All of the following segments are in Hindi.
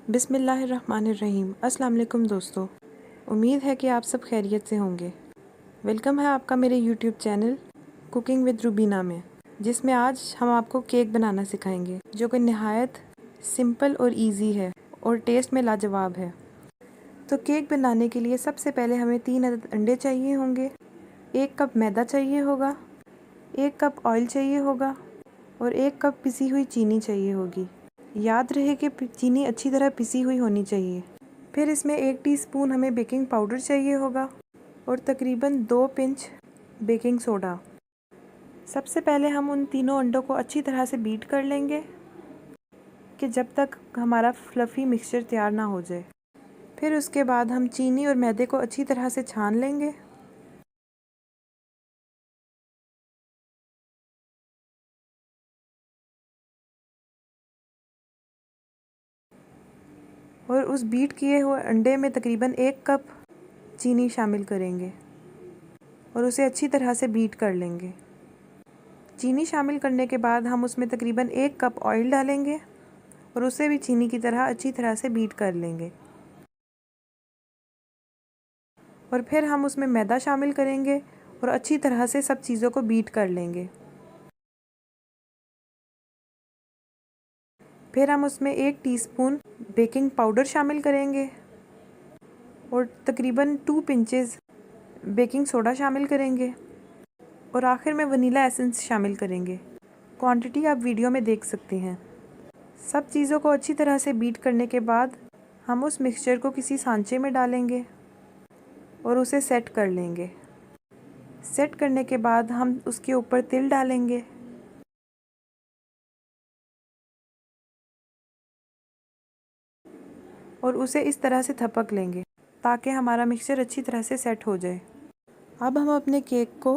बिस्मिल्लाहिर्रहमानिर्रहीम। अस्सलाम वालेकुम दोस्तों, उम्मीद है कि आप सब खैरियत से होंगे। वेलकम है आपका मेरे YouTube channel cooking with Rubina में, जिसमें आज हम आपको केक बनाना सिखाएंगे, जो कि नहायत सिंपल और इजी है और टेस्ट में लाजवाब है। तो केक बनाने के लिए सबसे पहले हमें 3 अदद अंडे चाहिए होंगे, 1 कप मैदा चाहिए होगा, 1 कप ऑयल चाहिए होगा और 1 कप पिसी हुई चीनी चाहिए होगी। याद रहे कि चीनी अच्छी तरह पिसी हुई होनी चाहिए। फिर इसमें 1 टीस्पून हमें बेकिंग पाउडर चाहिए होगा और तकरीबन 2 पिंच बेकिंग सोडा। सबसे पहले हम उन तीनों अंडों को अच्छी तरह से बीट कर लेंगे कि जब तक हमारा फ्लफ़ी मिक्सचर तैयार ना हो जाए। फिर उसके बाद हम चीनी और मैदे को अच्छी तरह से छान लेंगे। और उस बीट किए हुए अंडे में तकरीबन 1 कप चीनी शामिल करेंगे और उसे अच्छी तरह से बीट कर लेंगे। चीनी शामिल करने के बाद हम उसमें तकरीबन 1 कप ऑयल डालेंगे और उसे भी चीनी की तरह अच्छी तरह से बीट कर लेंगे। और फिर हम उसमें मैदा शामिल करेंगे और अच्छी तरह से सब चीज़ों को बीट कर लेंगे। फिर हम उसमें 1 टीस्पून बेकिंग पाउडर शामिल करेंगे और तकरीबन 2 पिंचेस बेकिंग सोडा शामिल करेंगे और आखिर में वनीला एसेंस शामिल करेंगे। क्वांटिटी आप वीडियो में देख सकते हैं। सब चीज़ों को अच्छी तरह से बीट करने के बाद हम उस मिक्सचर को किसी सांचे में डालेंगे और उसे सेट कर लेंगे। सेट करने के बाद हम उसके ऊपर तिल डालेंगे और उसे इस तरह से थपक लेंगे ताकि हमारा मिक्सचर अच्छी तरह से सेट हो जाए। अब हम अपने केक को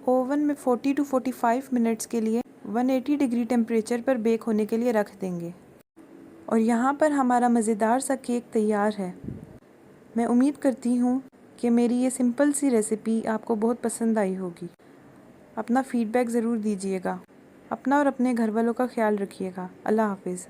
ओवन में 40 टू 45 मिनट्स के लिए 180 डिग्री टेम्परेचर पर बेक होने के लिए रख देंगे। और यहाँ पर हमारा मज़ेदार सा केक तैयार है। मैं उम्मीद करती हूँ कि मेरी ये सिंपल सी रेसिपी आपको बहुत पसंद आई होगी। अपना फ़ीडबैक ज़रूर दीजिएगा। अपना और अपने घर वालों का ख्याल रखिएगा। अल्लाह हाफ़िज़।